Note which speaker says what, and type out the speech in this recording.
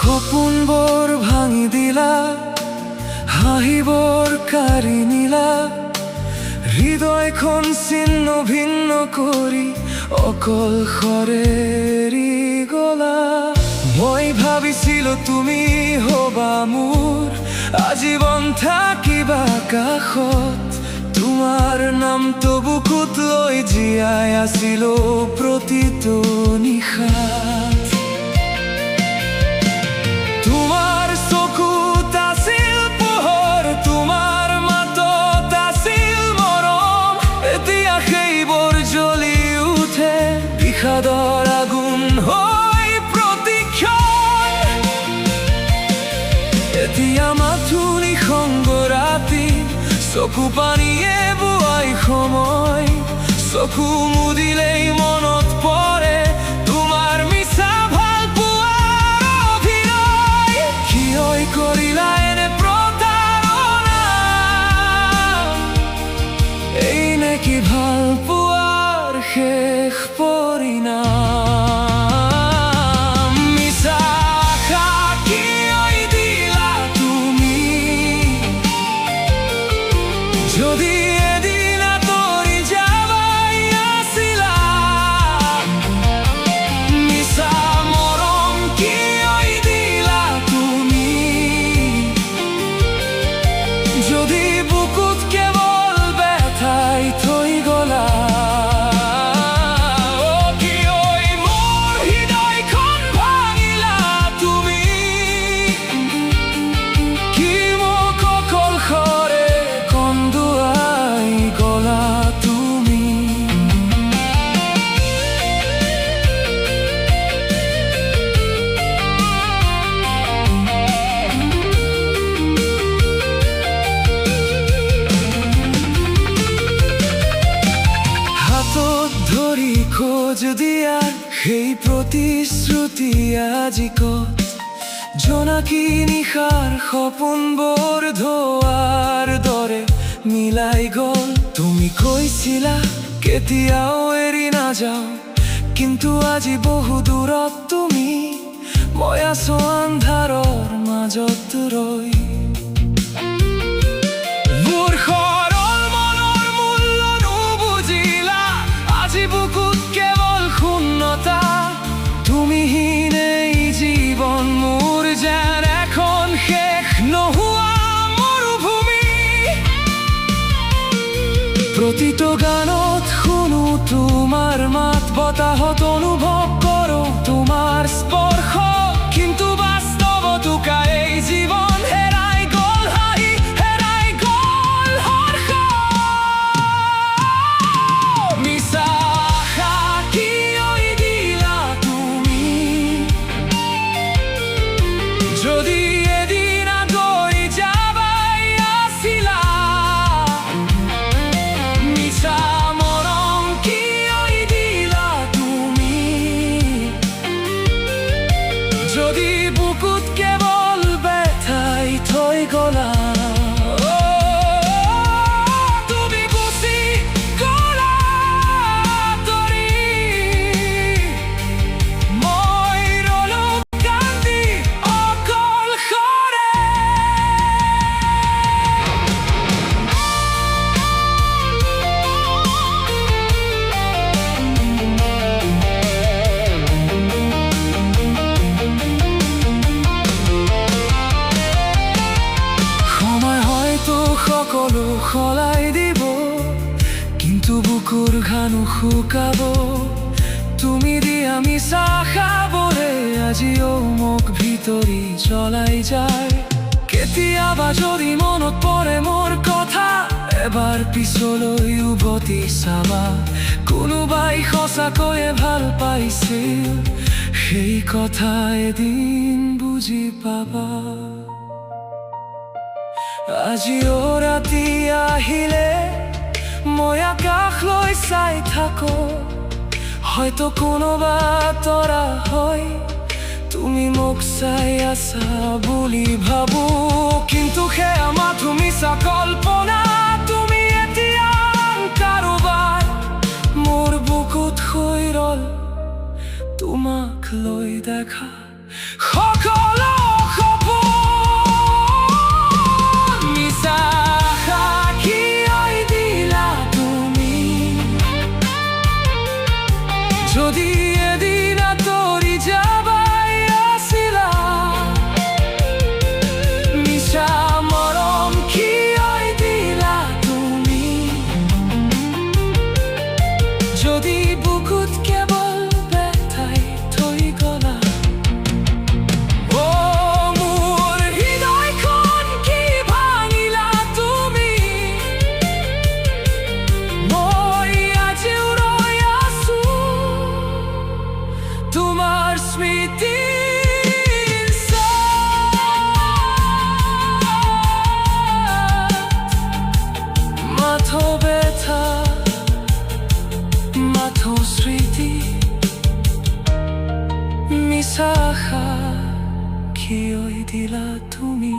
Speaker 1: সপোনবোৰ ভাঙি দিলা, হাঁহিবৰ কাঢ়ি নিলা, হৃদয়খন ছিন্ন ভিন্ন কৰি অকলশৰে এৰি গলা। মই ভাবিছিলো তুমি হবা মোৰ আজীৱন থাকিবা কাষত, তোমাৰ নামটো বুকুত লৈ জীয়াই আছিলো প্ৰতিটো নিশাত। তোমাৰ চকুত আছিল পোহৰ, তোমাৰ মাতত আছিল মৰম, এতিয়া সেইবোৰ জ্বলি উঠে বিষাদৰ আগুন হৈ প্ৰতিক্ষণ। এতিয়া মাথো নিঃসংগ ৰাতি, চকু পানীয়ে বোৱাই সময়, চকু মুদিলেই মনত পৰে তোমাৰ মিছা ভাল পোৱাৰ অভিনয়। কিয় কৰিলা এনে প্ৰতাৰণা, এই নেকি ভাল পোৱাৰ শেষ পৰিণাম? মিছা আশা কিয় দিলা তুমি, যদি এদিন আঁতৰি যাবাই আছিলা? মিছা মৰম কিয় দিলা তুমি, যদি বুকুত কেৱল ব্যথাই থৈ গলা? কিয় মোৰ হৃদয়খন ভাঙিলা তুমি, কি মোক অকলশৰে কন্দুৱাই গলা তুমি? হাতত ধৰি খোজ দিয়াৰ সেই প্ৰতিশ্ৰুতি আজি ক'ত? জোনাকী নিশাৰ সপোনবোৰ ধোৱাৰ দৰে মিলাই গ'ল। তুমি কৈছিলা কেতিয়াও এৰি নাযাওঁ, কিন্তু আজি বহু দূৰত তুমি, মই আছো আন্ধাৰৰ মাজত ৰৈ। মোৰ সৰল মনৰ মূল্য নুবুজিলা, আজি বুকুত কেৱল শূন্যতা, তুমিহীন এই জীৱন মোৰ যেন এখন শেষ নোহোৱা মৰুভূমি। প্ৰতিটো গানত শুনো তোমাৰ মাত, বতাহত অনুভৱ কৰো তোমাৰ স্পৰ্শ, কিন্তু বাস্তৱতোকা এই জীৱন হেৰাই গ'ল হাঁহি, হেৰাই গ'ল হৰ্ষ। মিছা আশা কিয় দিলা তুমি, যদি এদিন আঁতৰি যাবাই আছিলা? মিছা মৰম কিয় দিলা তুমি, যদি বুকুত কেৱল ব্যথাই থৈ গলা? তুমি গুচি গলা আঁতৰি, মই ৰলো কান্দি অকলশৰে। সময় হয়তো সকলো সলাই দিব, কিন্তু বুকুৰ ঘানো শুকাব। তুমি দিয়া মিছা আশাবোৰে আজিও মোক ভিতৰি জ্বলাই যায়। কেতিয়াবা যদি মনত পৰে মোৰ কথা, এবাৰ পিছলৈ উভতি চাবা, কোনোবাই সঁচাকৈয়ে ভাল পাইছিল, সেই কথা এদিন বুজি পাবা। আজিও ৰাতি আহিলে মই আকাশলৈ চাই থাকো, হয়তো কোনোবা তৰা হয় তুমি মোক চাই আছা বুলি ভাবো। কিন্তু সেয়া মাথো মিছা কল্পনা, তুমি এতিয়া কাৰোবাৰ মোৰ বুকুত শুই ৰল। তোমাক লৈ দেখা সকলো সপোন মিছা সাক্ষী দিলা তুমি। যদি এদিন আঁতৰি যাবাই আছিলা, মিছা মৰম কি দিলা তুমি। যদি বুকুত কেৱল ব্যথাই থৈ গলা, অ মোৰ হৃদয়খন কি ভাঙিলা তুমি। মই আজিও ৰৈ আছো তোমাৰ স্মৃতিৰ ছাঁত। মাথো ব্যথা মাথো স্মৃতি, মিছা সাক্ষী দিলা তুমি।